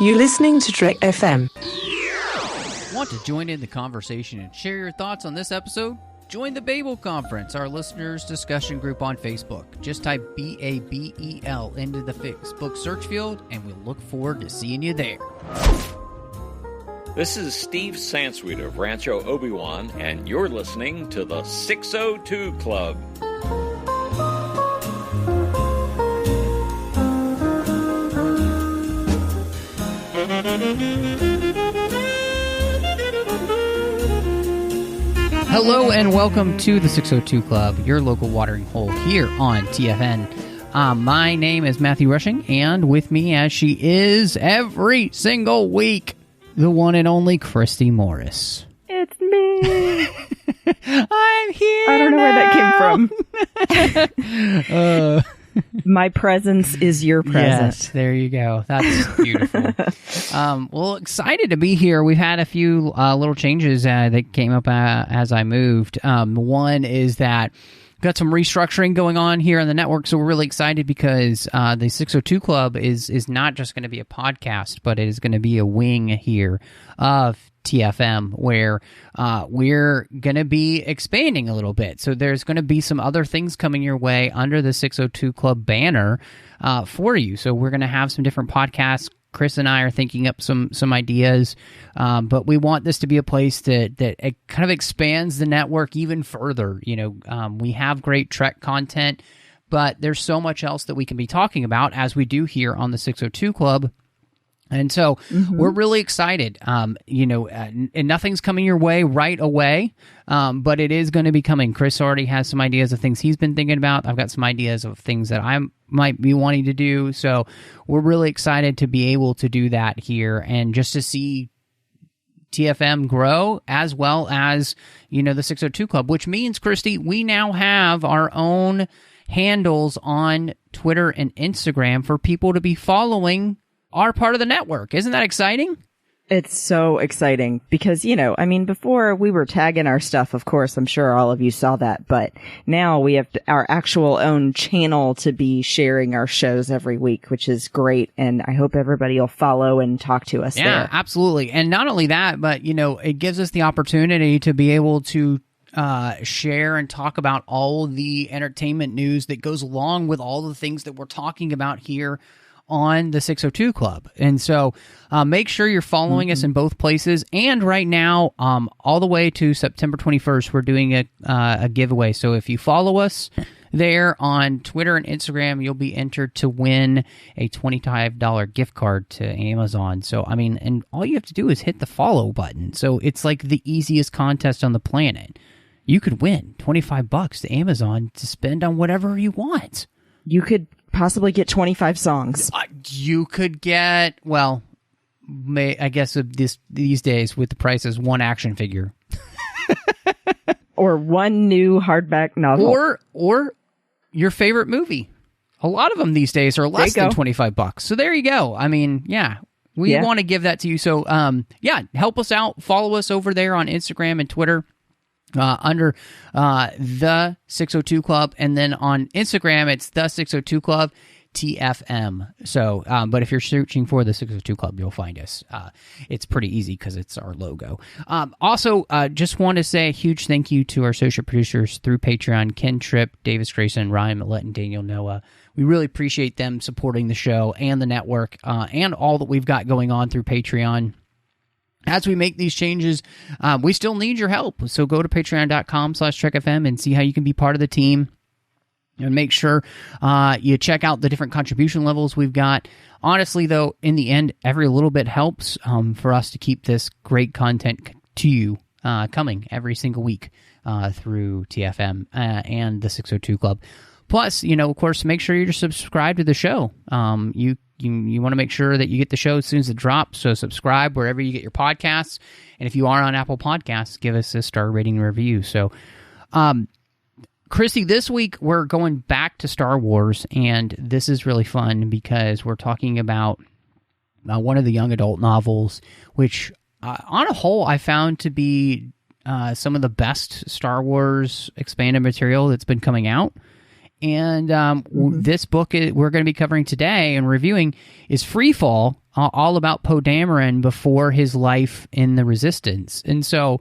You're listening to Trek FM. Want to join in the conversation and share your thoughts on this episode? Join the Babel Conference, our listeners' discussion group on Facebook. Just type BABEL into the Facebook search field, and we'll look forward to seeing you there. This is Steve Sansweet of Rancho Obi-Wan, and you're listening to the 602 Club. Hello and welcome to the 602 Club, your local watering hole here on TFN. My name is Matthew Rushing, and with me, as she is every single week, the one and only Christy Morris. It's me. I'm here. I don't know now. where that came from. My presence is your presence. Yes, there you go. That's beautiful. Well, excited to be here. We've had a few little changes that came up as I moved. One is that got some restructuring going on here on the network, so we're really excited because the 602 Club is not just going to be a podcast, but it is going to be a wing here of TFM where we're going to be expanding a little bit. So there's going to be some other things coming your way under the 602 Club banner for you. So we're going to have some different podcasts. Chris and I are thinking up some ideas, but we want this to be a place that it kind of expands the network even further. You know, we have great Trek content, but there's so much else that we can be talking about as we do here on the 602 Club. And so we're really excited, and nothing's coming your way right away, but it is going to be coming. Chris already has some ideas of things he's been thinking about. I've got some ideas of things that I might be wanting to do. So we're really excited to be able to do that here and just to see TFM grow as well as, the 602 Club, which means, Christy, we now have our own handles on Twitter and Instagram for people to be following are part of the network. Isn't that exciting? It's so exciting because, before we were tagging our stuff, of course, I'm sure all of you saw that, but now we have our actual own channel to be sharing our shows every week, which is great. And I hope everybody will follow and talk to us there. Yeah, absolutely. And not only that, but, it gives us the opportunity to be able to share and talk about all the entertainment news that goes along with all the things that we're talking about here on the 602 Club. And so make sure you're following us in both places. And right now, all the way to September 21st, we're doing a giveaway. So if you follow us there on Twitter and Instagram, you'll be entered to win a $25 gift card to Amazon. So, and all you have to do is hit the follow button. So it's like the easiest contest on the planet. You could win $25 to Amazon to spend on whatever you want. You could possibly get 25 songs. You could get, I guess these days with the prices, one action figure. Or one new hardback novel. Or your favorite movie. A lot of them these days are less than $25. So there you go. We want to give that to you. So, help us out. Follow us over there on Instagram and Twitter. Under the 602 Club, and then on Instagram it's the 602 Club TFM. So, but if you're searching for the 602 Club, you'll find us. It's pretty easy because it's our logo. Also, just want to say a huge thank you to our associate producers through Patreon: Ken, Tripp, Davis, Grayson, Ryan, Maillet, and Daniel Noah. We really appreciate them supporting the show and the network, and all that we've got going on through Patreon. As we make these changes, we still need your help. So go to patreon.com/TrekFM and see how you can be part of the team. And make sure you check out the different contribution levels we've got. Honestly, though, in the end, every little bit helps for us to keep this great content to you coming every single week through TFM and the 602 Club. Plus, of course, make sure you're subscribed to the show. You want to make sure that you get the show as soon as it drops, so subscribe wherever you get your podcasts. And if you are on Apple Podcasts, give us a star rating and review. So, Christy, this week we're going back to Star Wars, and this is really fun because we're talking about one of the young adult novels, which on a whole I found to be some of the best Star Wars expanded material that's been coming out. And this book we're going to be covering today and reviewing is Freefall all about Poe Dameron before his life in the Resistance. And so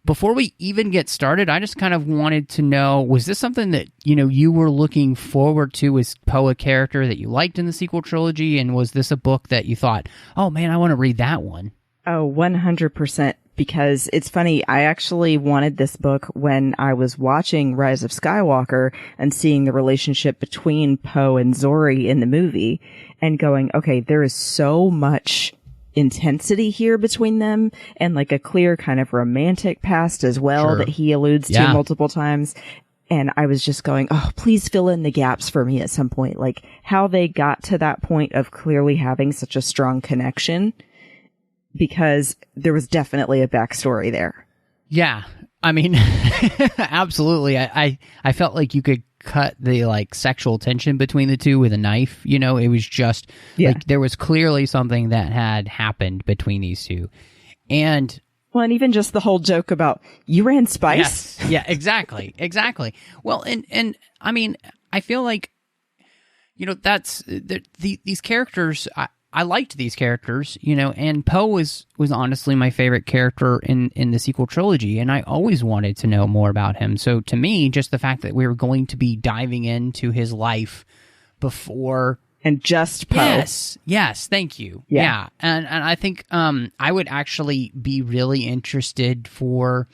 before we even get started, I just kind of wanted to know, was this something that, you were looking forward to? Was Poe a character that you liked in the sequel trilogy? And was this a book that you thought, oh man, I want to read that one? Oh, 100%. Because it's funny, I actually wanted this book when I was watching Rise of Skywalker and seeing the relationship between Poe and Zorii in the movie and going, okay, there is so much intensity here between them and like a clear kind of romantic past as well Sure. that he alludes to multiple times. And I was just going, oh, please fill in the gaps for me at some point. Like how they got to that point of clearly having such a strong connection, because there was definitely a backstory there. Yeah. I mean, absolutely. I felt like you could cut the like sexual tension between the two with a knife. It was just like there was clearly something that had happened between these two. And even just the whole joke about you ran spice. Yes. Yeah, exactly. Exactly. Well, and I mean, I feel like, that's these characters. I liked these characters, and Poe was honestly my favorite character in the sequel trilogy, and I always wanted to know more about him. So to me, just the fact that we were going to be diving into his life before... And just Poe. Yes, thank you. Yeah. And I think I would actually be really interested for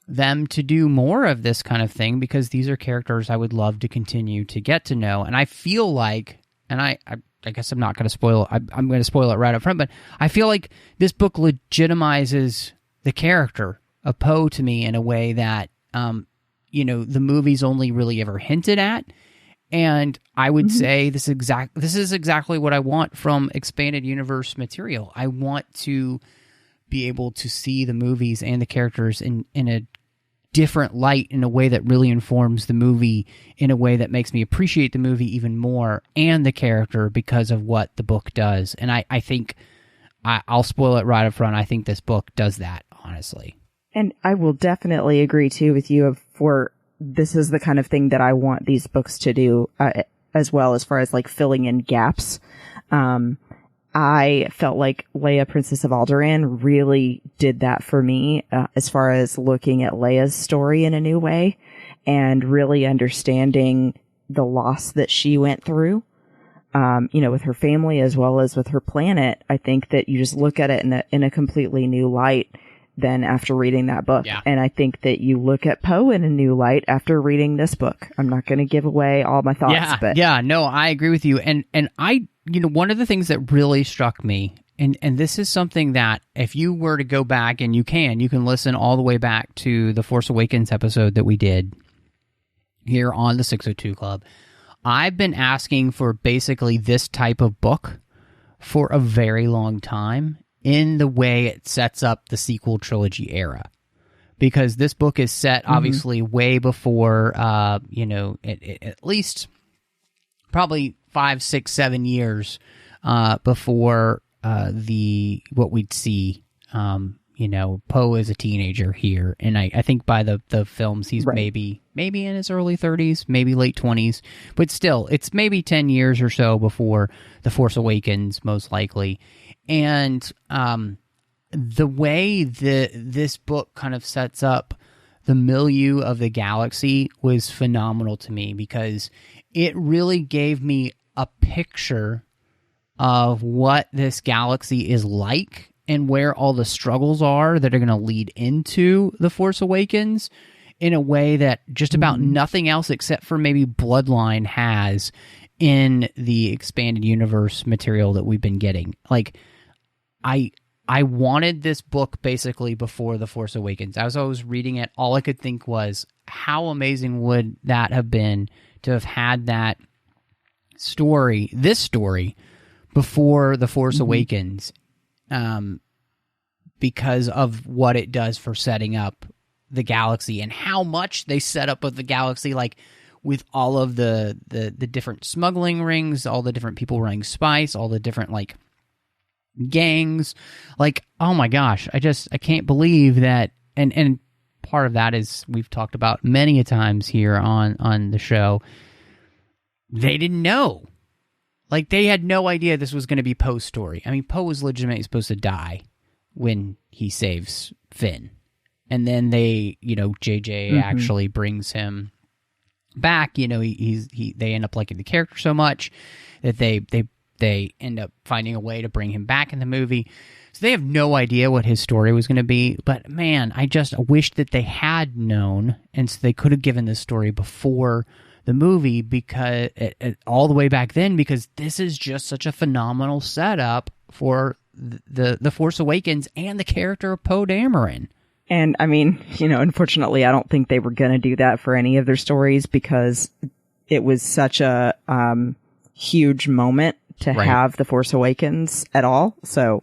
them to do more of this kind of thing, because these are characters I would love to continue to get to know. And I feel like, and I guess I'm not going to spoil it. I'm going to spoil it right up front, but I feel like this book legitimizes the character of Poe to me in a way that, the movies only really ever hinted at. And I would say this is exactly what I want from expanded universe material. I want to be able to see the movies and the characters in a different light, in a way that really informs the movie, in a way that makes me appreciate the movie even more and the character because of what the book does. And I think I'll spoil it right up front. I think this book does that, honestly. And I will definitely agree too with you this is the kind of thing that I want these books to do as well, as far as like filling in gaps. I felt like Leia, Princess of Alderaan, really did that for me, as far as looking at Leia's story in a new way and really understanding the loss that she went through, with her family as well as with her planet. I think that you just look at it in a completely new light than after reading that book. Yeah. And I think that you look at Poe in a new light after reading this book. I'm not going to give away all my thoughts, but no, I agree with you. And I, one of the things that really struck me, and this is something that if you were to go back, and you can listen all the way back to the Force Awakens episode that we did here on the 602 Club. I've been asking for basically this type of book for a very long time, in the way it sets up the sequel trilogy era, because this book is set obviously way before, at least probably 5, 6, 7 years before what we'd see. Poe is a teenager here, and I think by the films he's maybe in his early 30s, maybe late 20s, but still, it's maybe 10 years or so before The Force Awakens, most likely. And the way this book kind of sets up the milieu of the galaxy was phenomenal to me, because it really gave me a picture of what this galaxy is like and where all the struggles are that are going to lead into The Force Awakens, in a way that just about nothing else except for maybe Bloodline has in the expanded universe material that we've been getting. Like, I wanted this book basically before The Force Awakens. As I was reading it, all I could think was, how amazing would that have been to have had that story, this story, before The Force Awakens, because of what it does for setting up the galaxy and how much they set up with the galaxy, like with all of the different smuggling rings, all the different people running spice, all the different like gangs. Like, oh my gosh, I can't believe that. And part of that is, we've talked about many a times here on the show, they didn't know. Like, they had no idea this was going to be Poe's story. I mean, Poe was legitimately supposed to die when he saves Finn. And then they, JJ actually brings him back. They end up liking the character so much that they end up finding a way to bring him back in the movie. So they have no idea what his story was going to be. But man, I just wish that they had known, and so they could have given this story before the movie, because all the way back then, because this is just such a phenomenal setup for the Force Awakens and the character of Poe Dameron. And I mean, unfortunately, I don't think they were going to do that for any of their stories, because it was such a huge moment to have the Force Awakens at all. So,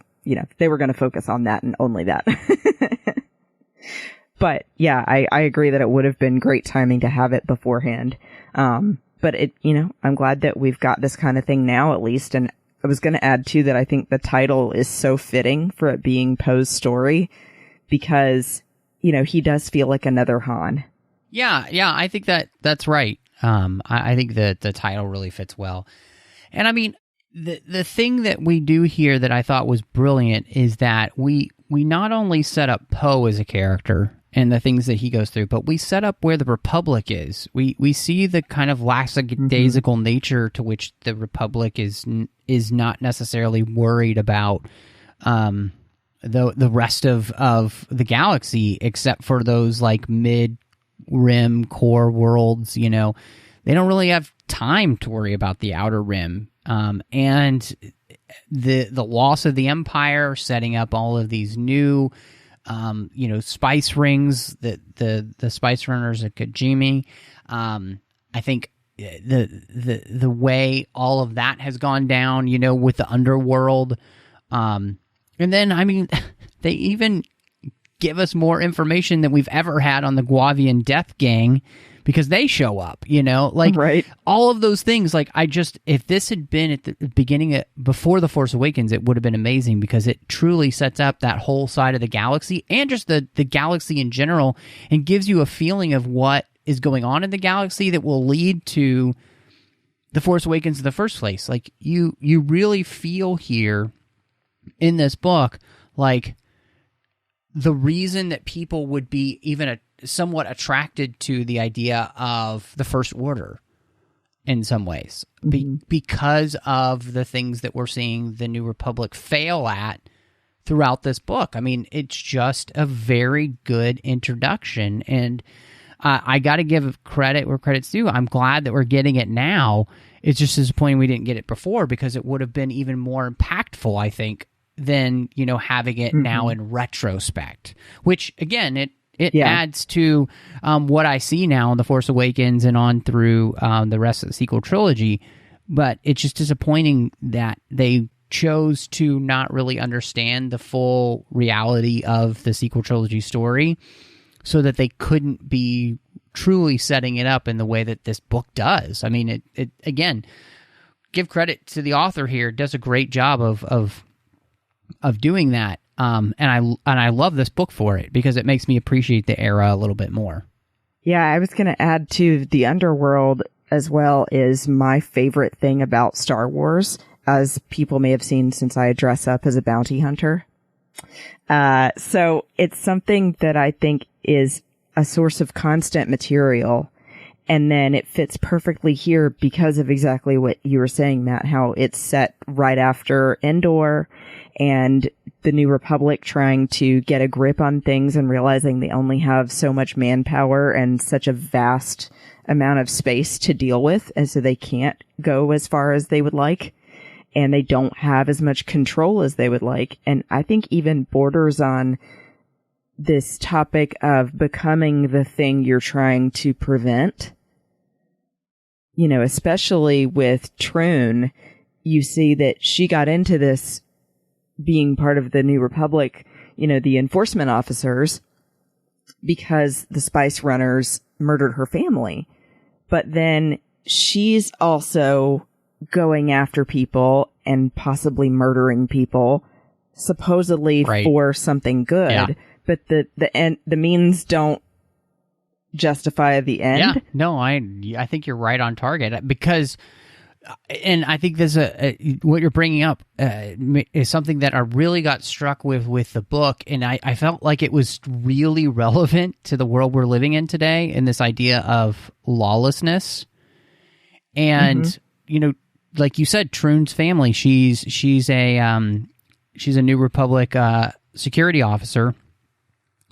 they were going to focus on that and only that. But yeah, I agree that it would have been great timing to have it beforehand. But I'm glad that we've got this kind of thing now, at least. And I was going to add too that I think the title is so fitting for it being Poe's story, because, he does feel like another Han. Yeah, I think that's right. I think that the title really fits well. And I mean, the thing that we do here that I thought was brilliant is that we not only set up Poe as a character and the things that he goes through, but we set up where the Republic is. We see the kind of lackadaisical nature to which the Republic is not necessarily worried about the rest of the galaxy, except for those like mid-rim core worlds. They don't really have time to worry about the outer rim. And the loss of the Empire, setting up all of these new spice rings, the spice runners at Kajimi. I think the way all of that has gone down, with the underworld. And then, I mean, they even give us more information than we've ever had on the Guavian Death Gang, because they show up, right. All of those things. Like, if this had been at the beginning, before The Force Awakens, it would have been amazing, because it truly sets up that whole side of the galaxy and just the galaxy in general, and gives you a feeling of what is going on in the galaxy that will lead to The Force Awakens in the first place. Like, you really feel here in this book, like, the reason that people would be even somewhat attracted to the idea of the First Order in some ways, because of the things that we're seeing the New Republic fail at throughout this book. I mean, it's just a very good introduction, and I got to give credit where credit's due. I'm glad that we're getting it now. It's just disappointing we didn't get it before, because it would have been even more impactful, I think, than, having it now in retrospect, which again, it adds to what I see now in The Force Awakens and on through the rest of the sequel trilogy. But it's just disappointing that they chose to not really understand the full reality of the sequel trilogy story, so that they couldn't be truly setting it up in the way that this book does. I mean, it again, give credit to the author here, does a great job of doing that. And I love this book for it, because it makes me appreciate the era a little bit more. Yeah, I was going to add to the underworld as well is my favorite thing about Star Wars, as people may have seen since I dress up as a bounty hunter. So it's something that I think is a source of constant material. And then it fits perfectly here because of exactly what you were saying, Matt, how it's set right after Endor and the New Republic trying to get a grip on things and realizing they only have so much manpower and such a vast amount of space to deal with. And so they can't go as far as they would like, and they don't have as much control as they would like. And I think even borders on this topic of becoming the thing you're trying to prevent. Especially with Troon, you see that she got into this being part of the New Republic, the enforcement officers, because the spice runners murdered her family. But then she's also going after people and possibly murdering people, supposedly for something good. Yeah. But the means don't justify the end. Yeah, no, I think you're right on target, because And I think there's what you're bringing up is something that I really got struck with the book, and I felt like it was really relevant to the world we're living in today, and this idea of lawlessness. And like you said, Troon's family, she's a New Republic security officer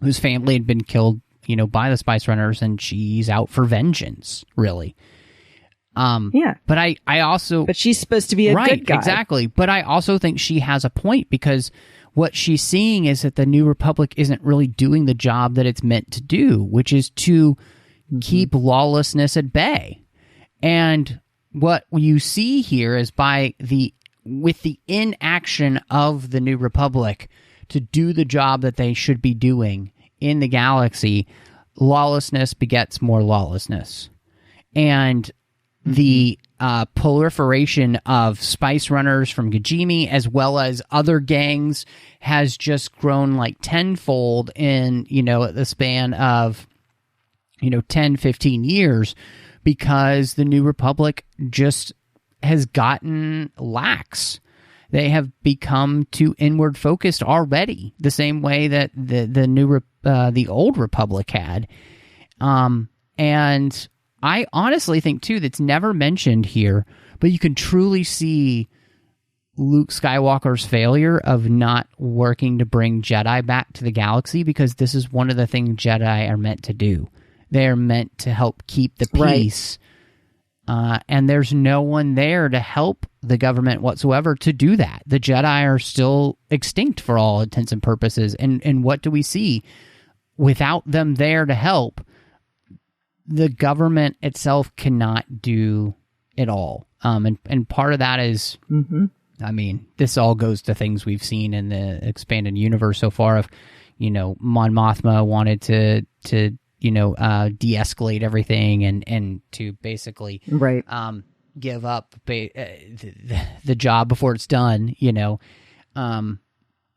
whose family had been killed, by the Spice Runners, and she's out for vengeance, really. But I also... But she's supposed to be a good guy. Exactly. But I also think she has a point, because what she's seeing is that the New Republic isn't really doing the job that it's meant to do, which is to keep lawlessness at bay. And what you see here is with the inaction of the New Republic to do the job that they should be doing in the galaxy, lawlessness begets more lawlessness. And the proliferation of Spice Runners from Gajimi, as well as other gangs, has just grown like tenfold in, the span of, 10, 15 years, because the New Republic just has gotten lax. They have become too inward focused already, the same way that the old Republic had. And I honestly think, too, that's never mentioned here, but you can truly see Luke Skywalker's failure of not working to bring Jedi back to the galaxy, because this is one of the things Jedi are meant to do. They are meant to help keep the peace, and there's no one there to help the government whatsoever to do that. The Jedi are still extinct for all intents and purposes, and what do we see? Without them there to help, the government itself cannot do it all. And part of that is, I mean, this all goes to things we've seen in the expanded universe so far of, Mon Mothma wanted to de-escalate everything and to basically give up the job before it's done,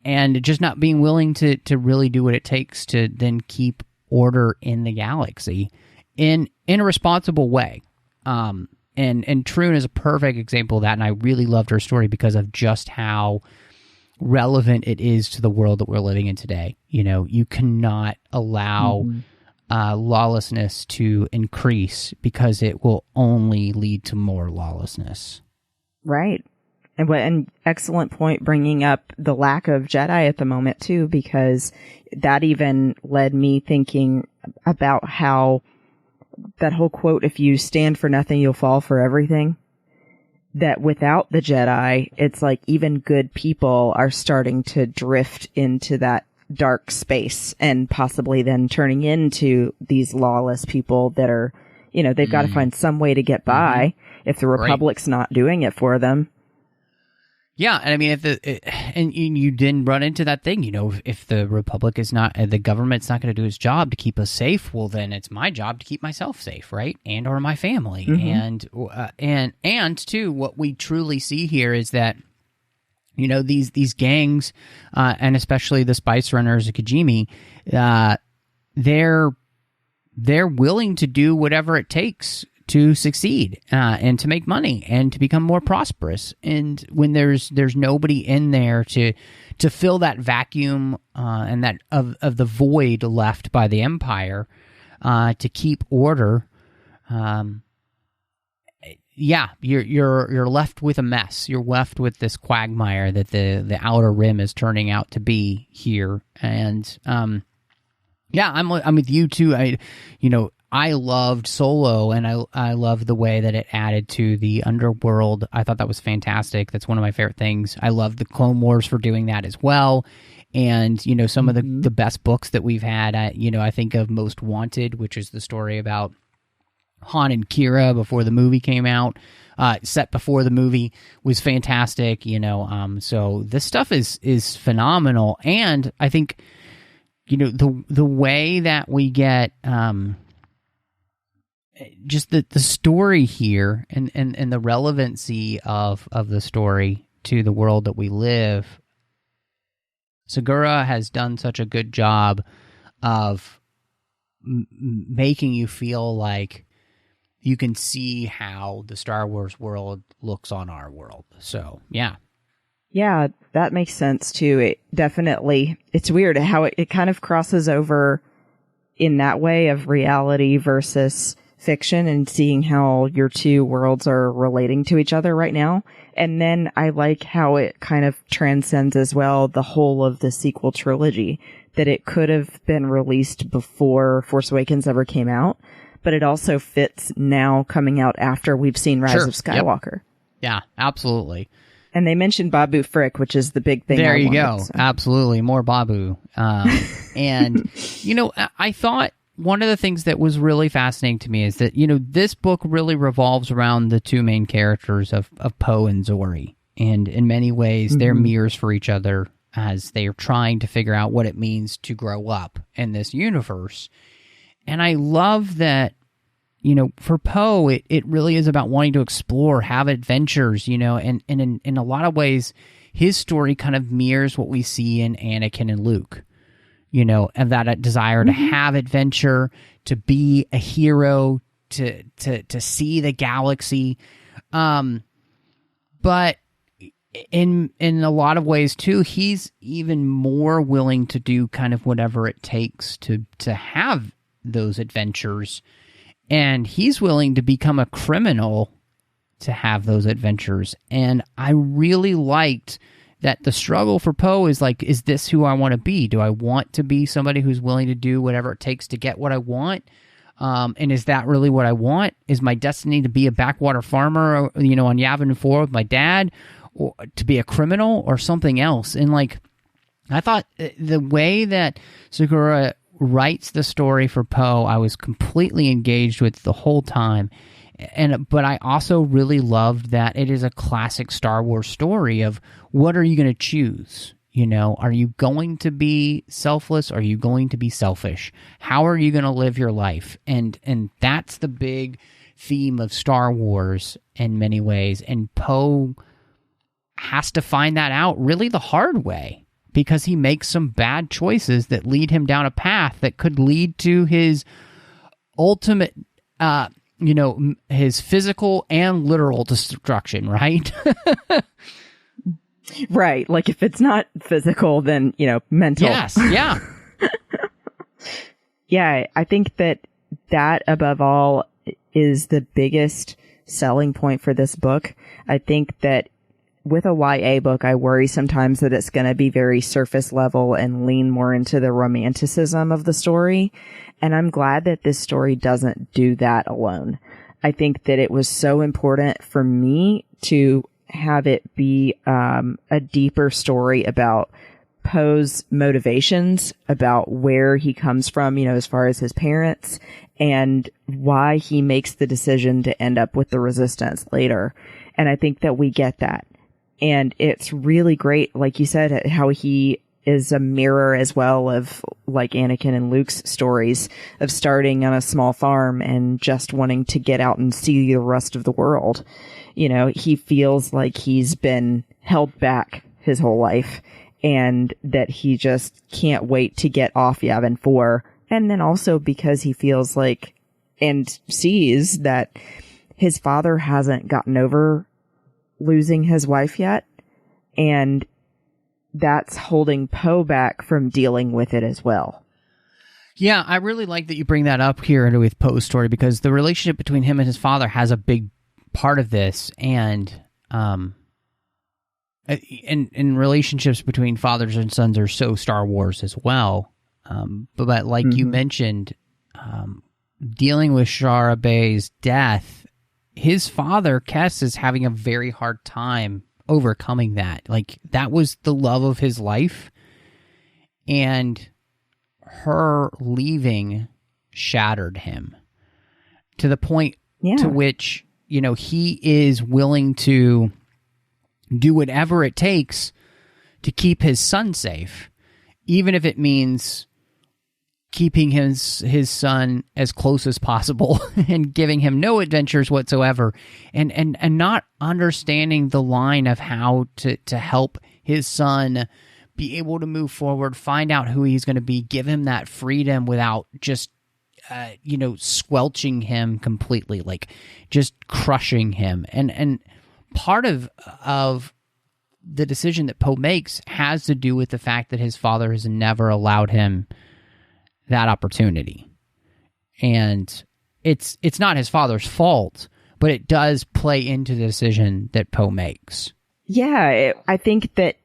and just not being willing to really do what it takes to then keep order in the galaxy in a responsible way. And Troon is a perfect example of that, and I really loved her story because of just how relevant it is to the world that we're living in today. You cannot allow lawlessness to increase, because it will only lead to more lawlessness. Right. And what an excellent point, bringing up the lack of Jedi at the moment, too, because that even led me thinking about how that whole quote, if you stand for nothing, you'll fall for everything, that without the Jedi, it's like even good people are starting to drift into that dark space and possibly then turning into these lawless people that are, they've got to find some way to get by if the Republic's not doing it for them. Yeah, and I mean, and you didn't run into that thing, if the Republic is not, the government's not going to do its job to keep us safe, well, then it's my job to keep myself safe, right, and or my family, and too, what we truly see here is that, these gangs, and especially the Spice Runners of Kijimi, they're willing to do whatever it takes to succeed, and to make money and to become more prosperous. And when there's nobody in there to fill that vacuum, and that of the void left by the Empire, to keep order, you're left with a mess. You're left with this quagmire that the Outer Rim is turning out to be here. And I'm with you too. I loved Solo, and I loved the way that it added to the underworld. I thought that was fantastic. That's one of my favorite things. I love the Clone Wars for doing that as well. And, some of the best books that we've had, I think of Most Wanted, which is the story about Han and Kira before the movie came out, set before the movie, was fantastic, so this stuff is phenomenal. And I think, the way that we get, just the story here and the relevancy of the story to the world that we live, Segura has done such a good job of making you feel like you can see how the Star Wars world looks on our world. So, yeah. Yeah, that makes sense too. It definitely, it's weird how it kind of crosses over in that way of reality versus fiction and seeing how your two worlds are relating to each other right now. And then I like how it kind of transcends as well the whole of the sequel trilogy, that it could have been released before Force Awakens ever came out, but it also fits now coming out after we've seen Rise of Skywalker. Yep. Yeah, absolutely. And they mentioned Babu Frick, which is the big thing. There you go. So. Absolutely. More Babu. And, I thought one of the things that was really fascinating to me is that, this book really revolves around the two main characters of Poe and Zorii. And in many ways, they're mirrors for each other as they're trying to figure out what it means to grow up in this universe. And I love that, for Poe, it really is about wanting to explore, have adventures, and in a lot of ways, his story kind of mirrors what we see in Anakin and Luke, and that desire to have adventure, to be a hero, to see the galaxy. But in a lot of ways, too, he's even more willing to do kind of whatever it takes to have those adventures. And he's willing to become a criminal to have those adventures. And I really liked that the struggle for Poe is like, is this who I want to be? Do I want to be somebody who's willing to do whatever it takes to get what I want? And is that really what I want? Is my destiny to be a backwater farmer, on Yavin 4 with my dad, or to be a criminal or something else? And I thought the way that Segura writes the story for Poe, I was completely engaged with the whole time. But I also really loved that it is a classic Star Wars story of what are you going to choose? Are you going to be selfless? Or are you going to be selfish? How are you going to live your life? And that's the big theme of Star Wars in many ways. And Poe has to find that out really the hard way, because he makes some bad choices that lead him down a path that could lead to his ultimate, his physical and literal destruction, right? Right. Like if it's not physical, then, mental. Yes. Yeah. Yeah. I think that above all is the biggest selling point for this book. I think that with a YA book, I worry sometimes that it's going to be very surface level and lean more into the romanticism of the story. And I'm glad that this story doesn't do that alone. I think that it was so important for me to have it be a deeper story about Poe's motivations, about where he comes from, as far as his parents, and why he makes the decision to end up with the Resistance later. And I think that we get that. And it's really great, like you said, how he is a mirror as well of like Anakin and Luke's stories of starting on a small farm and just wanting to get out and see the rest of the world. He feels like he's been held back his whole life and that he just can't wait to get off Yavin 4. And then also because he feels like and sees that his father hasn't gotten over losing his wife yet, and that's holding Poe back from dealing with it as well. Yeah, I really like that you bring that up here with Poe's story, because the relationship between him and his father has a big part of this, and relationships between fathers and sons are so Star Wars as well. But like you mentioned, dealing with Shara Bay's death, his father, Kes, is having a very hard time overcoming that. Like, that was the love of his life, and her leaving shattered him to the point to which, he is willing to do whatever it takes to keep his son safe, even if it means keeping his son as close as possible and giving him no adventures whatsoever, and not understanding the line of how to help his son be able to move forward, find out who he's going to be, give him that freedom without just squelching him completely, like just crushing him. And part of the decision that Poe makes has to do with the fact that his father has never allowed him that opportunity. And it's not his father's fault, but it does play into the decision that Poe makes. Yeah, I think that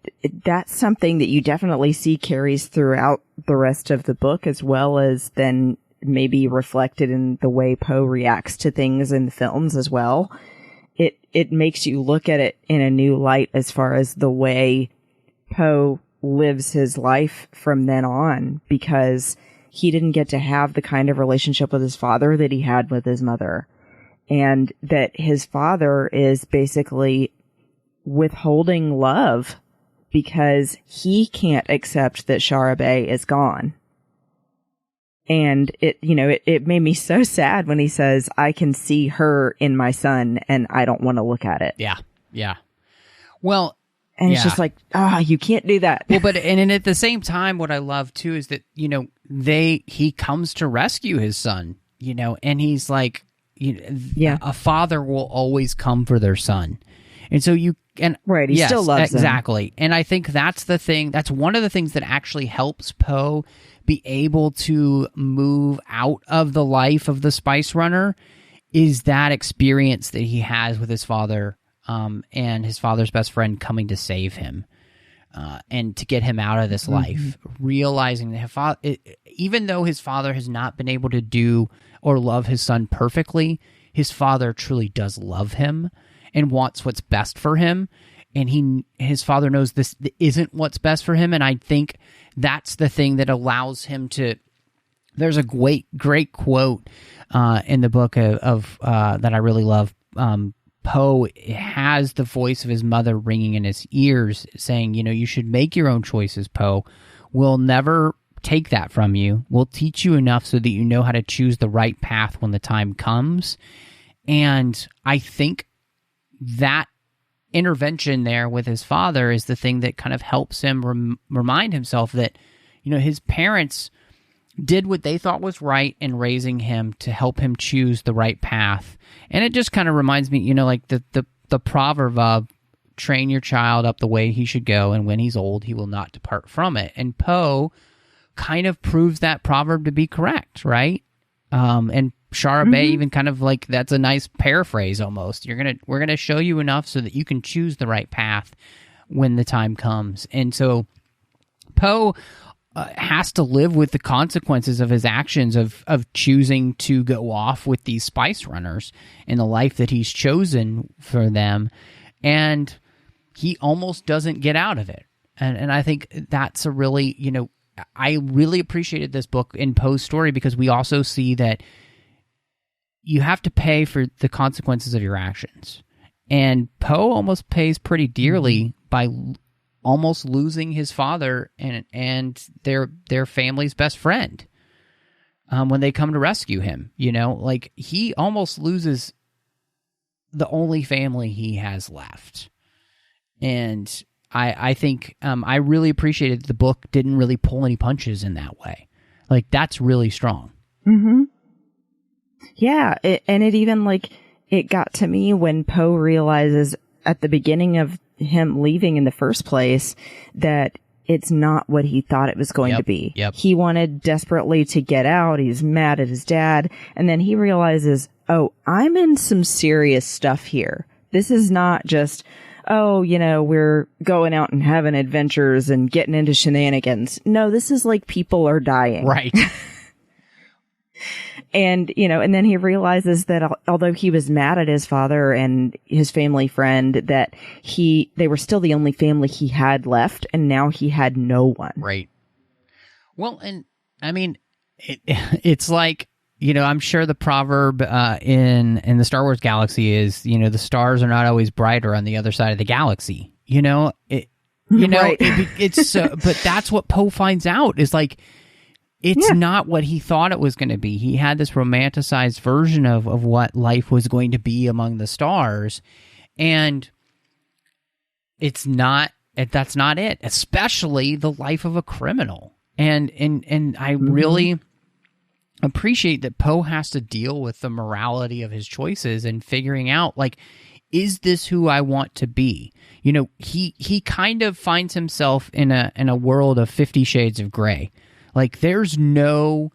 that's something that you definitely see carries throughout the rest of the book, as well as then maybe reflected in the way Poe reacts to things in the films as well. It makes you look at it in a new light as far as the way Poe lives his life from then on, because he didn't get to have the kind of relationship with his father that he had with his mother. And that his father is basically withholding love because he can't accept that Shara Bey is gone. And it made me so sad when he says, I can see her in my son and I don't want to look at it. Yeah. Yeah. Well, and it's just like, you can't do that. Well, and at the same time, what I love too is that, he comes to rescue his son, and he's like, a father will always come for their son. And so he still loves him. Exactly. And I think that's the thing. That's one of the things that actually helps Poe be able to move out of the life of the Spice Runner, is that experience that he has with his father, and his father's best friend coming to save him, and to get him out of this life, realizing that even though his father has not been able to do or love his son perfectly, his father truly does love him and wants what's best for him. And his father knows this isn't what's best for him. And I think that's the thing that allows him to. There's a great quote in the book of that I really love. Poe has the voice of his mother ringing in his ears, saying, you should make your own choices, Poe. We'll never take that from you. We'll teach you enough so that you know how to choose the right path when the time comes. And I think that intervention there with his father is the thing that kind of helps him remind himself that, his parents did what they thought was right in raising him to help him choose the right path. And it just kind of reminds me, like the proverb of train your child up the way he should go, and when he's old, he will not depart from it. And Poe kind of proves that proverb to be correct, right? And Shara Bey even kind of like, that's a nice paraphrase almost. We're gonna show you enough so that you can choose the right path when the time comes. And so Poe has to live with the consequences of his actions of choosing to go off with these Spice Runners in the life that he's chosen for them, and he almost doesn't get out of it. And I think that's a really, I really appreciated this book in Poe's story, because we also see that you have to pay for the consequences of your actions. And Poe almost pays pretty dearly by almost losing his father and their family's best friend when they come to rescue him. Like, he almost loses the only family he has left. And I think I really appreciated the book didn't really pull any punches in that way. Like, that's really strong. Mm-hmm. Yeah, and it even, like, it got to me when Poe realizes at the beginning of him leaving in the first place that it's not what he thought it was going to be. Yep. He wanted desperately to get out. He's mad at his dad. And then he realizes, I'm in some serious stuff here. This is not just, we're going out and having adventures and getting into shenanigans. No, this is like people are dying. Right. And, and then he realizes that although he was mad at his father and his family friend, that they were still the only family he had left, and now he had no one. Right. Well, and I mean, it's like, I'm sure the proverb in the Star Wars galaxy is, the stars are not always brighter on the other side of the galaxy. Right. It's so, but that's what Poe finds out is like, it's not what he thought it was going to be. He had this romanticized version of what life was going to be among the stars, and that's not it, especially the life of a criminal. And I really, appreciate that Poe has to deal with the morality of his choices and figuring out, like, is this who I want to be? You know, he kind of finds himself in a world of 50 Shades of Grey. Like, there's no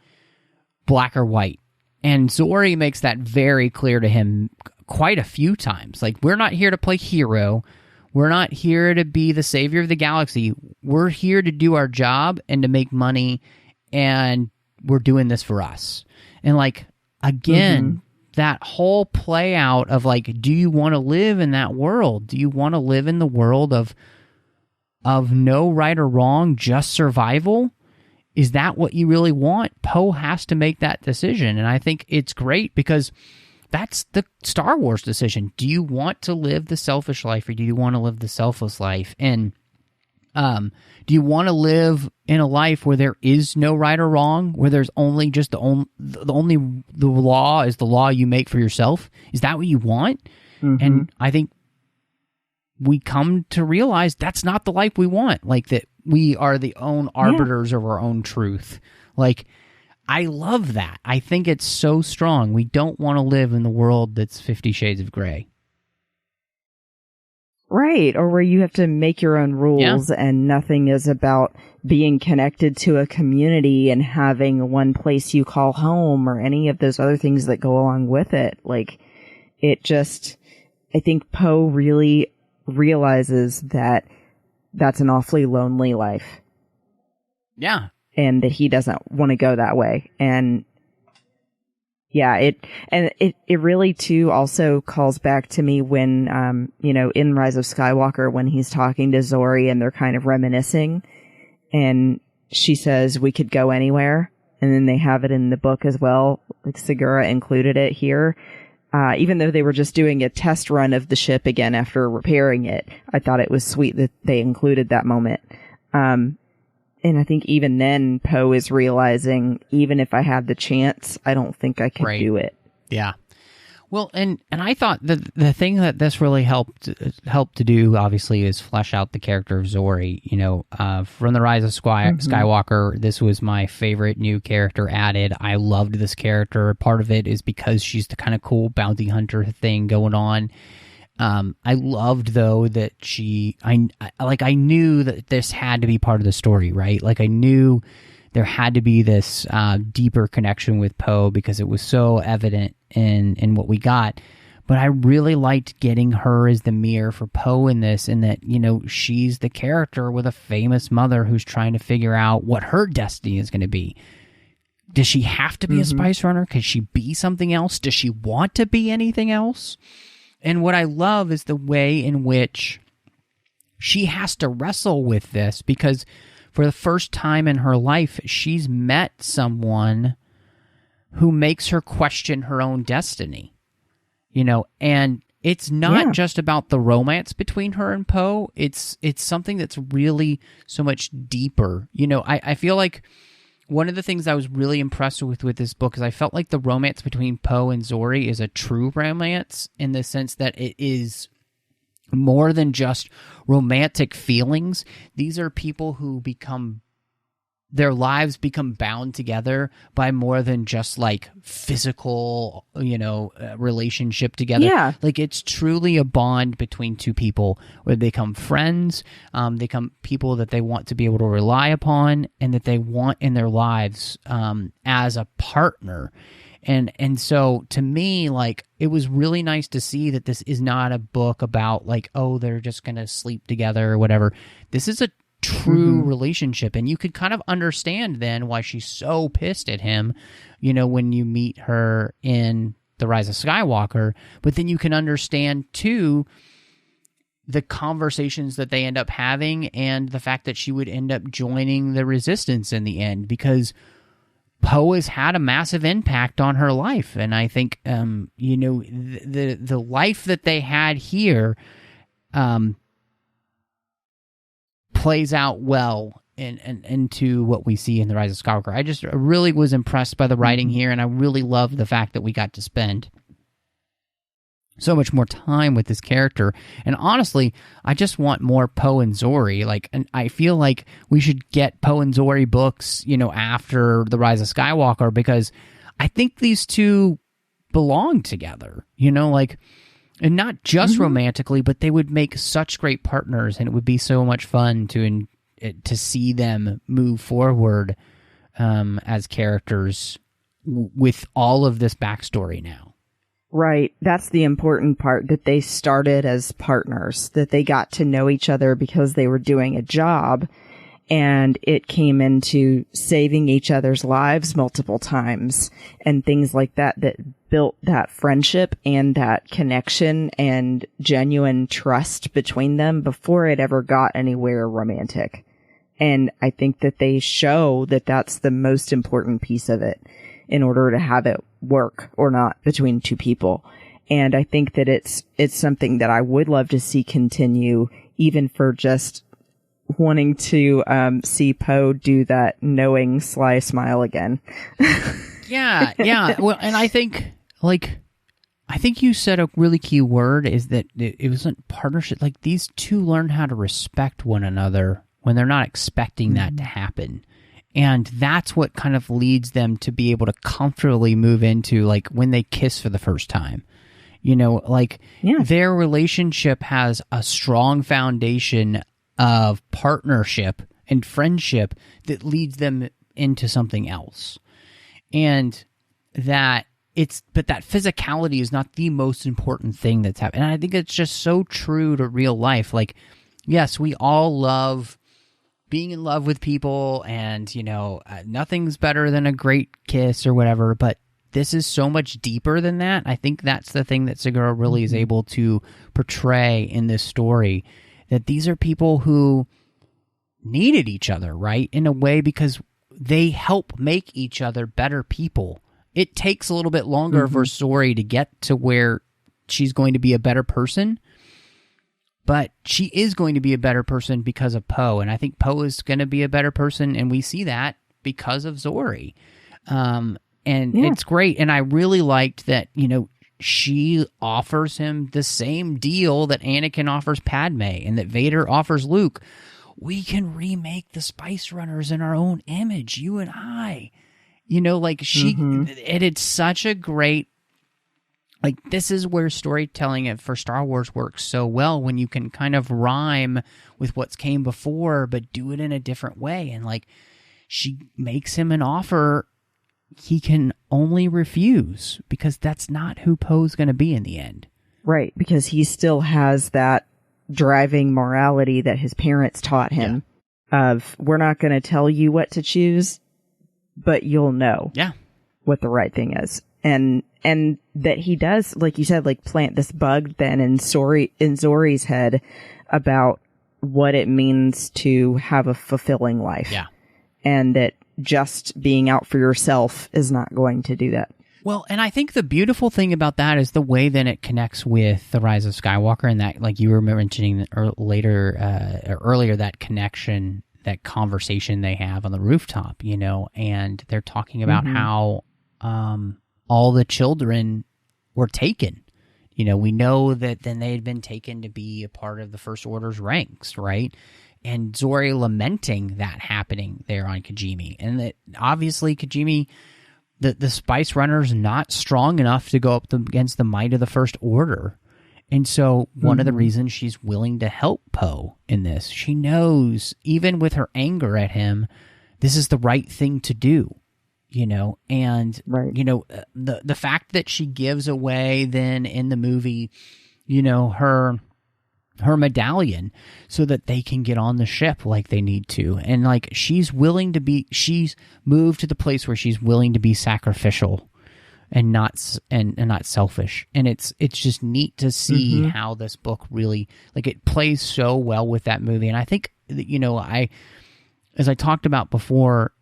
black or white. And Zorii makes that very clear to him quite a few times. Like, we're not here to play hero. We're not here to be the savior of the galaxy. We're here to do our job and to make money, and we're doing this for us. And, like, again, that whole play out of, like, do you want to live in that world? Do you want to live in the world of no right or wrong, just survival? Is that what you really want? Poe has to make that decision. And I think it's great because that's the Star Wars decision. Do you want to live the selfish life, or do you want to live the selfless life? And do you want to live in a life where there is no right or wrong, where there's only just the law is the law you make for yourself? Is that what you want? And I think we come to realize that's not the life we want. Like, that we are the own arbiters of our own truth. Like, I love that. I think it's so strong. We don't want to live in the world that's 50 Shades of Grey. Right, or where you have to make your own rules and nothing is about being connected to a community and having one place you call home or any of those other things that go along with it. Like, it just, I think Poe really realizes that that's an awfully lonely life. Yeah. And that he doesn't want to go that way. And yeah, it really too also calls back to me when, you know, in Rise of Skywalker, when he's talking to Zorii and they're kind of reminiscing and she says, we could go anywhere. And then they have it in the book as well. Like, Segura included it here. Even though they were just doing a test run of the ship again after repairing it, I thought it was sweet that they included that moment. And I think even then, Poe is realizing, even if I had the chance, I don't think I could do it. Yeah. Well, and I thought the thing that this really helped to do, obviously, is flesh out the character of Zorii. You know, from the Rise of Skywalker, this was my favorite new character added. I loved this character. Part of it is because she's the kind of cool bounty hunter thing going on. I loved, though, that I knew that this had to be part of the story, right? Like, I knew there had to be this deeper connection with Poe because it was so evident in what we got. But I really liked getting her as the mirror for Poe in this, in that, you know, she's the character with a famous mother who's trying to figure out what her destiny is going to be. Does she have to be a spice runner? Could she be something else? Does she want to be anything else? And what I love is the way in which she has to wrestle with this, because for the first time in her life, she's met someone who makes her question her own destiny. You know, and it's not just about the romance between her and Poe. It's something that's really so much deeper. You know, I feel like one of the things I was really impressed with this book is I felt like the romance between Poe and Zorii is a true romance, in the sense that it is more than just romantic feelings. These are people who their lives become bound together by more than just, like, physical, you know, relationship together. Yeah. Like, it's truly a bond between two people where they become friends, they become people that they want to be able to rely upon and that they want in their lives as a partner. And so, to me, like, it was really nice to see that this is not a book about, like, oh, they're just going to sleep together or whatever. This is a true relationship, and you could kind of understand then why she's so pissed at him, you know, when you meet her in The Rise of Skywalker. But then you can understand, too, the conversations that they end up having and the fact that she would end up joining the Resistance in the end, because Poe has had a massive impact on her life. And I think, you know, the life that they had here plays out well into what we see in The Rise of Skywalker. I just really was impressed by the writing here, and I really loved the fact that we got to spend so much more time with this character. And honestly, I just want more Poe and Zorii. Like, and I feel like we should get Poe and Zorii books, you know, after The Rise of Skywalker, because I think these two belong together, like, and not just romantically, but they would make such great partners, and it would be so much fun to see them move forward as characters with all of this backstory now. Right. That's the important part, that they started as partners, that they got to know each other because they were doing a job, and it came into saving each other's lives multiple times and things like that, that built that friendship and that connection and genuine trust between them before it ever got anywhere romantic. And I think that they show that that's the most important piece of it in order to have it work or not between two people. And I think that it's something that I would love to see continue, even for just wanting to see Poe do that knowing sly smile again. Yeah. Well, and I think you said a really key word, is that it wasn't partnership. Like, these two learn how to respect one another when they're not expecting that to happen. And that's what kind of leads them to be able to comfortably move into, like, when they kiss for the first time. Their relationship has a strong foundation of partnership and friendship that leads them into something else. And that physicality is not the most important thing that's happening. And I think it's just so true to real life. Like, yes, we all love being in love with people, and, nothing's better than a great kiss or whatever, but this is so much deeper than that. I think that's the thing that Segura really is able to portray in this story, that these are people who needed each other, right? In a way, because they help make each other better people. It takes a little bit longer for Zorii to get to where she's going to be a better person, but she is going to be a better person because of Poe. And I think Poe is going to be a better person, and we see that because of Zorii. It's great. And I really liked that, she offers him the same deal that Anakin offers Padme and that Vader offers Luke. We can remake the Spice Runners in our own image, you and I. And it's such a great, this is where storytelling for Star Wars works so well, when you can kind of rhyme with what's came before, but do it in a different way. And, she makes him an offer he can only refuse, because that's not who Poe's going to be in the end. Right, because he still has that driving morality that his parents taught him of, we're not going to tell you what to choose, but you'll know what the right thing is. And that he does, like you said, plant this bug then in Zori's head about what it means to have a fulfilling life. Yeah. And that just being out for yourself is not going to do that. Well, and I think the beautiful thing about that is the way that it connects with the Rise of Skywalker, and that, like you were mentioning earlier, that connection, that conversation they have on the rooftop, and they're talking about how all the children were taken. We know that then they had been taken to be a part of the First Order's ranks, right? And Zorii lamenting that happening there on Kijimi. And that obviously Kijimi, the Spice Runner's not strong enough to go up against the might of the First Order. And so one of the reasons she's willing to help Poe in this, she knows, even with her anger at him, this is the right thing to do. And, the fact that she gives away then in the movie, her medallion so that they can get on the ship like they need to. And she's moved to the place where she's willing to be sacrificial and not selfish. And it's just neat to see how this book really, it plays so well with that movie. And I think, as I talked about before,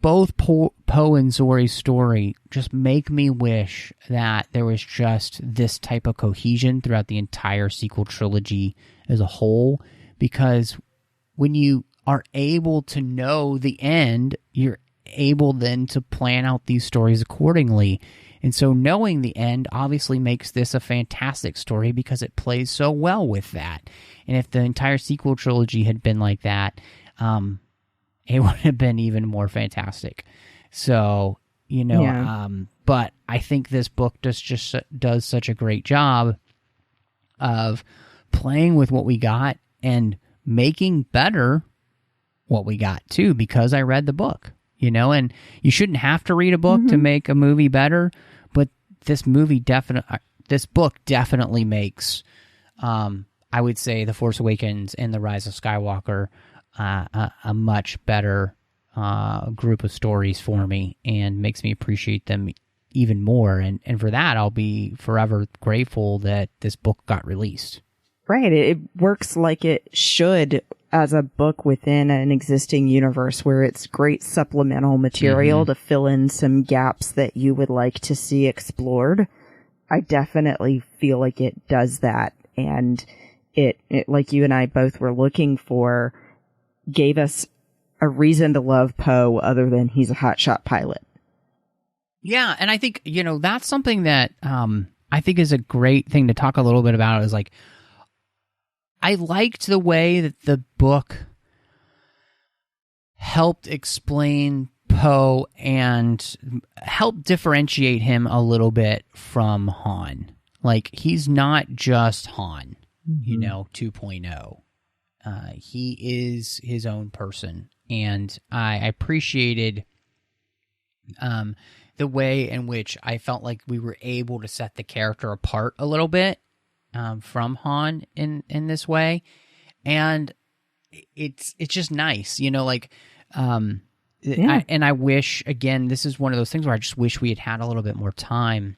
both Poe and Zori's story just make me wish that there was just this type of cohesion throughout the entire sequel trilogy as a whole, because when you are able to know the end, you're able then to plan out these stories accordingly. And so knowing the end obviously makes this a fantastic story because it plays so well with that. And if the entire sequel trilogy had been like that, it would have been even more fantastic. So you know. Yeah. But I think this book just does such a great job of playing with what we got and making better what we got too, because I read the book, you know. And you shouldn't have to read a book to make a movie better, but this book definitely makes, I would say, The Force Awakens and The Rise of Skywalker a much better group of stories for me, and makes me appreciate them even more. And for that, I'll be forever grateful that this book got released. Right. It works like it should as a book within an existing universe, where it's great supplemental material to fill in some gaps that you would like to see explored. I definitely feel like it does that. And it, like you and I both were looking for, gave us a reason to love Poe other than he's a hotshot pilot. Yeah, and I think, you know, that's something that I think is a great thing to talk a little bit about, is like, I liked the way that the book helped explain Poe and helped differentiate him a little bit from Han. Like, he's not just Han, you know, 2.0. He is his own person. And I appreciated the way in which I felt like we were able to set the character apart a little bit from Han in this way. And it's just nice, you know, like, I wish, again, this is one of those things where I just wish we had a little bit more time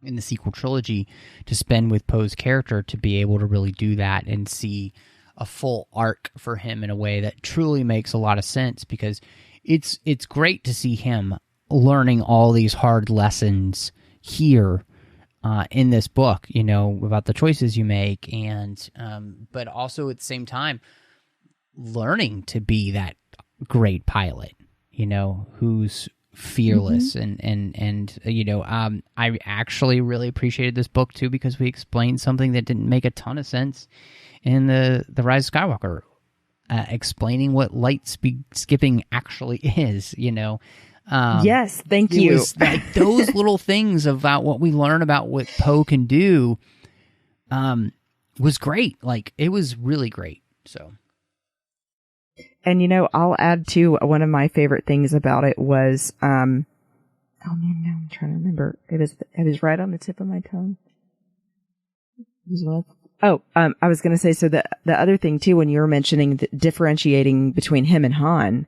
in the sequel trilogy to spend with Poe's character, to be able to really do that and see a full arc for him in a way that truly makes a lot of sense, because it's great to see him learning all these hard lessons here in this book, you know, about the choices you make, and but also at the same time learning to be that great pilot, you know, who's fearless and you know, I actually really appreciated this book too, because we explained something that didn't make a ton of sense in the Rise of Skywalker, explaining what light skipping actually is, you know. Yes, thank you. It was like those little things about what we learn about what Poe can do was great. Like, it was really great. So, and you know, I'll add to one of my favorite things about it was, oh man, now I'm trying to remember. It was right on the tip of my tongue. I was going to say, so the other thing too, when you were mentioning differentiating between him and Han,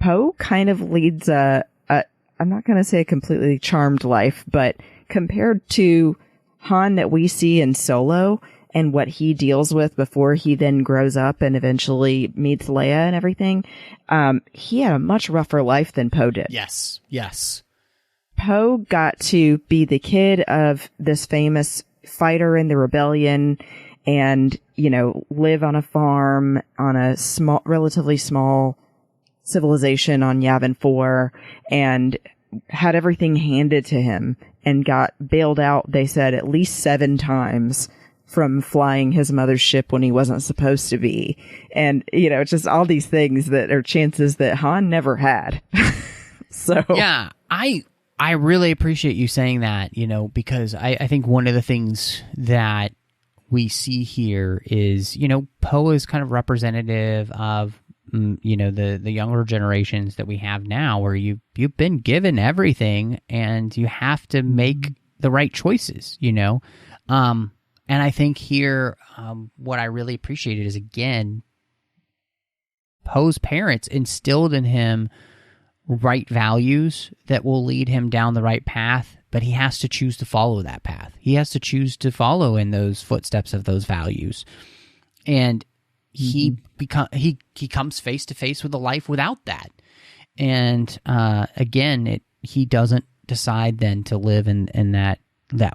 Poe kind of leads I'm not going to say a completely charmed life, but compared to Han that we see in Solo and what he deals with before he then grows up and eventually meets Leia and everything, he had a much rougher life than Poe did. Yes. Poe got to be the kid of this famous fighter in the rebellion and, you know, live on a farm on a relatively small civilization on Yavin 4, and had everything handed to him, and got bailed out, they said, at least 7 times from flying his mother's ship when he wasn't supposed to be. And, you know, just all these things that are chances that Han never had. So yeah, I really appreciate you saying that, you know, because I think one of the things that we see here is, you know, Poe is kind of representative of, you know, the younger generations that we have now, where you've been given everything and you have to make the right choices, you know. And I think here, what I really appreciated is, again, Poe's parents instilled in him right values that will lead him down the right path, but he has to choose to follow that path. He has to choose to follow in those footsteps of those values. And he comes face to face with a life without that. And again, he doesn't decide then to live in that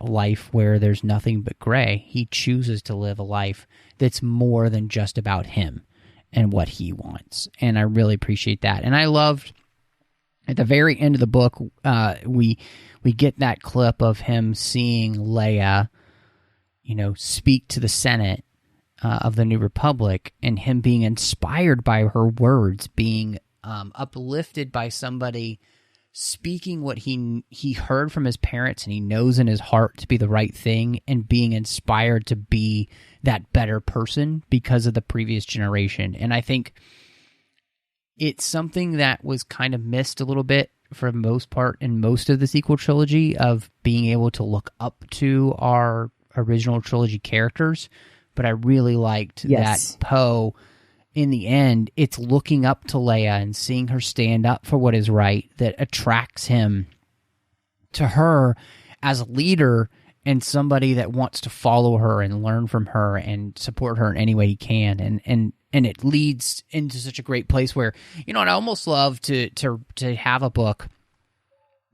life where there's nothing but gray. He chooses to live a life that's more than just about him and what he wants. And I really appreciate that. And I loved, at the very end of the book, we get that clip of him seeing Leia, you know, speak to the Senate of the New Republic, and him being inspired by her words, being uplifted by somebody speaking what he heard from his parents and he knows in his heart to be the right thing, and being inspired to be that better person because of the previous generation. And I think it's something that was kind of missed a little bit for the most part in most of the sequel trilogy, of being able to look up to our original trilogy characters. But I really liked that Poe, in the end, it's looking up to Leia and seeing her stand up for what is right that attracts him to her as a leader and somebody that wants to follow her and learn from her and support her in any way he can. And it leads into such a great place where, and I almost love to have a book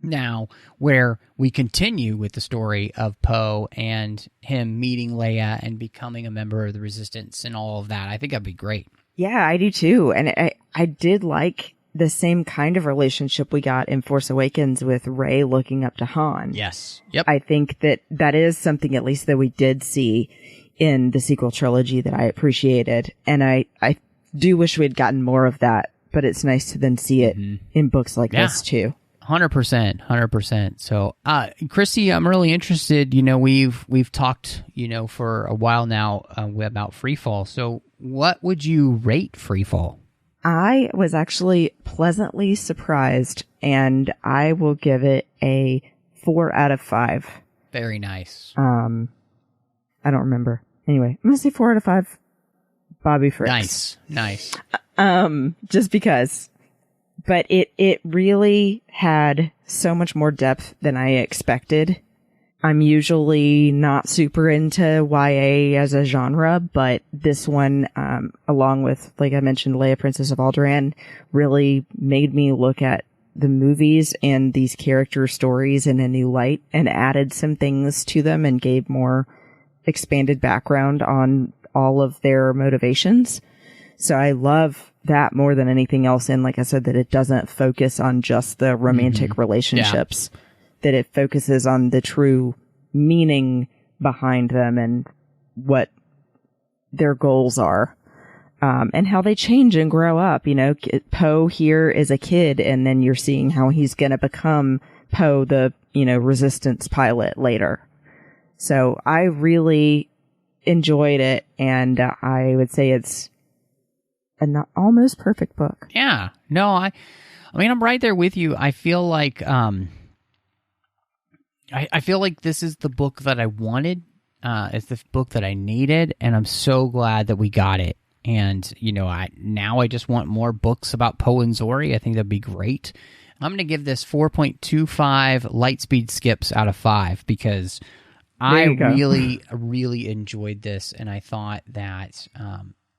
now where we continue with the story of Poe and him meeting Leia and becoming a member of the Resistance and all of that. I think that'd be great. Yeah, I do too. And I did like the same kind of relationship we got in Force Awakens with Rey looking up to Han. Yes. Yep. I think that is something, at least, that we did see in the sequel trilogy that I appreciated. And I do wish we'd gotten more of that, but it's nice to then see it in books like this too. 100%. So, Christy, I'm really interested. We've talked, for a while now about Freefall. So, what would you rate Freefall? I was actually pleasantly surprised, and I will give it a 4 out of 5. Very nice. I don't remember. Anyway, I'm gonna say 4 out of 5. Bobby Fricks. Nice. Just because. But it really had so much more depth than I expected. I'm usually not super into YA as a genre, but this one, along with, like I mentioned, Leia, Princess of Alderaan, really made me look at the movies and these character stories in a new light, and added some things to them and gave more expanded background on all of their motivations. So I love that more than anything else. And like I said, that it doesn't focus on just the romantic relationships, that it focuses on the true meaning behind them and what their goals are, and how they change and grow up. Poe here is a kid, and then you're seeing how he's going to become Poe, the, Resistance pilot later. So I really enjoyed it, and I would say it's an almost perfect book. Yeah. No, I mean, I'm right there with you. I feel like I feel like this is the book that I wanted. It's the book that I needed, and I'm so glad that we got it. And, I just want more books about Poe and Zorii. I think that'd be great. I'm going to give this 4.25 Lightspeed skips out of 5 because I really, really enjoyed this, and I thought that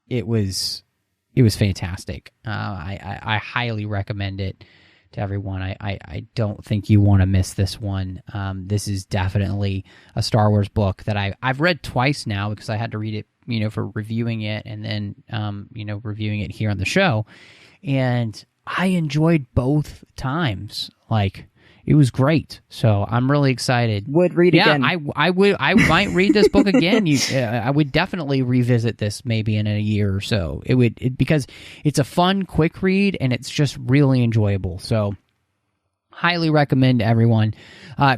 it was fantastic. I highly recommend it to everyone. I don't think you want to miss this one. This is definitely a Star Wars book that I've read twice now because I had to read it, for reviewing it, and then, reviewing it here on the show. And I enjoyed both times. Like, it was great. So I'm really excited. Would read again. I would. I might read this book again. I would definitely revisit this maybe in a year or so. Because it's a fun, quick read, and it's just really enjoyable. So highly recommend to everyone.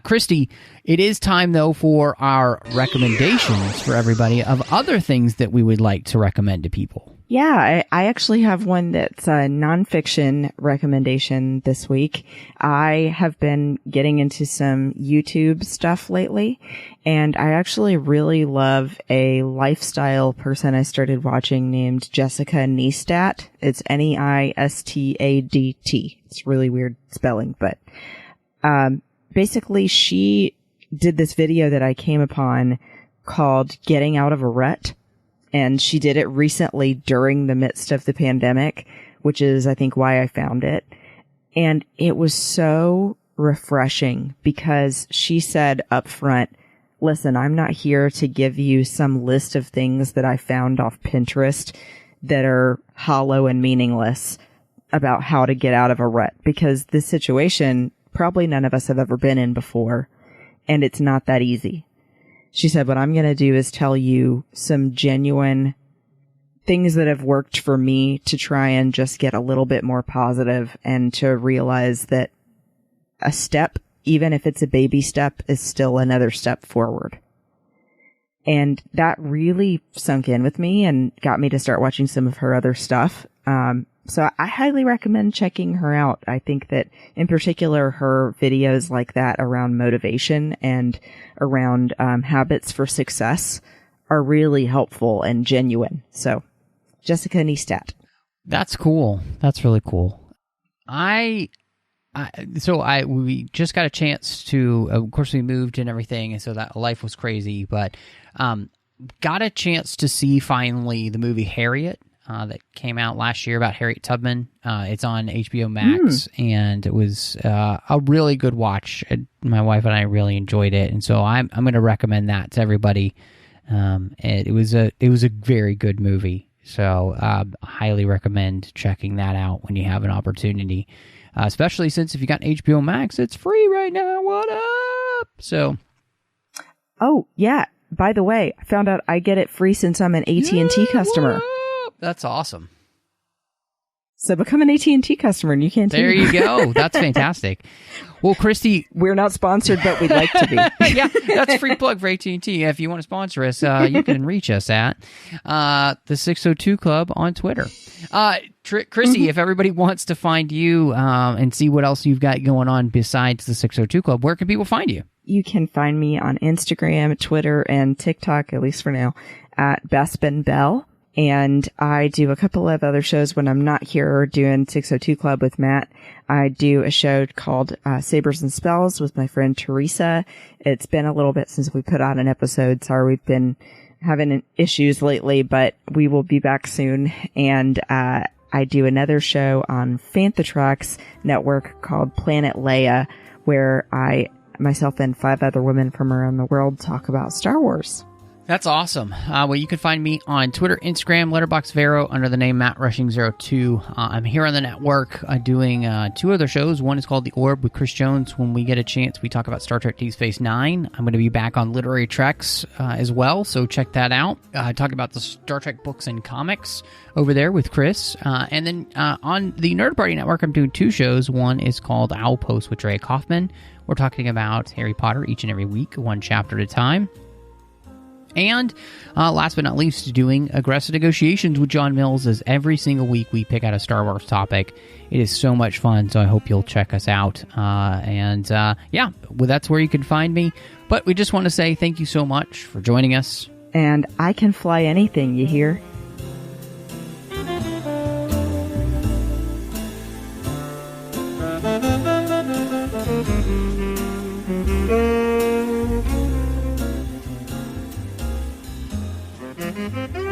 Christy, it is time though for our recommendations for everybody of other things that we would like to recommend to people. Yeah, I actually have one that's a nonfiction recommendation this week. I have been getting into some YouTube stuff lately, and I actually really love a lifestyle person I started watching named Jessica Neistat. It's Neistadt. It's really weird spelling, but basically she did this video that I came upon called Getting Out of a Rut. And she did it recently during the midst of the pandemic, which is, I think, why I found it. And it was so refreshing because she said up front, listen, I'm not here to give you some list of things that I found off Pinterest that are hollow and meaningless about how to get out of a rut, because this situation probably none of us have ever been in before, and it's not that easy. She said, what I'm going to do is tell you some genuine things that have worked for me to try and just get a little bit more positive and to realize that a step, even if it's a baby step, is still another step forward. And that really sunk in with me and got me to start watching some of her other stuff. So I highly recommend checking her out. I think that in particular, her videos like that around motivation and around habits for success are really helpful and genuine. So Jessica Neistat. That's cool. That's really cool. We just got a chance to, of course we moved and everything, and so that life was crazy, but got a chance to see finally the movie Harriet that came out last year about Harriet Tubman. It's on HBO Max, and it was a really good watch. My wife and I really enjoyed it, and so I'm going to recommend that to everybody. It was a very good movie, so highly recommend checking that out when you have an opportunity. Especially since if you got HBO Max, it's free right now. What up? So, oh yeah. By the way, I found out I get it free since I'm an AT&T customer. That's awesome. So become an AT&T customer and you can too. There you go. That's fantastic. Well, Christy, we're not sponsored, but we'd like to be. Yeah, that's a free plug for AT&T. If you want to sponsor us, you can reach us at the 602 Club on Twitter. Christy, if everybody wants to find you and see what else you've got going on besides the 602 Club, where can people find you? You can find me on Instagram, Twitter, and TikTok, at least for now, at Bespin Bell. And I do a couple of other shows when I'm not here doing 602 Club with Matt. I do a show called Sabers and Spells with my friend Teresa. It's been a little bit since we put out an episode. Sorry, we've been having issues lately, but we will be back soon. And I do another show on Fantatrax Network called Planet Leia, where myself and 5 other women from around the world talk about Star Wars. That's awesome. Well, you can find me on Twitter, Instagram, Letterboxd Vero under the name MattRushing02. I'm here on the network doing 2 other shows. One is called The Orb with Chris Jones. When we get a chance, we talk about Star Trek Deep Space Nine. I'm going to be back on Literary Treks as well, so check that out. Talk about the Star Trek books and comics over there with Chris. And then on the Nerd Party Network, I'm doing 2 shows. One is called Owl Post with Dre Kaufman. We're talking about Harry Potter each and every week, 1 chapter at a time. And last but not least, doing Aggressive Negotiations with John Mills, as every single week we pick out a Star Wars topic. It is so much fun, so I hope you'll check us out. Yeah, well, that's where you can find me. But we just want to say thank you so much for joining us. And I can fly anything, you hear? Mm-hmm.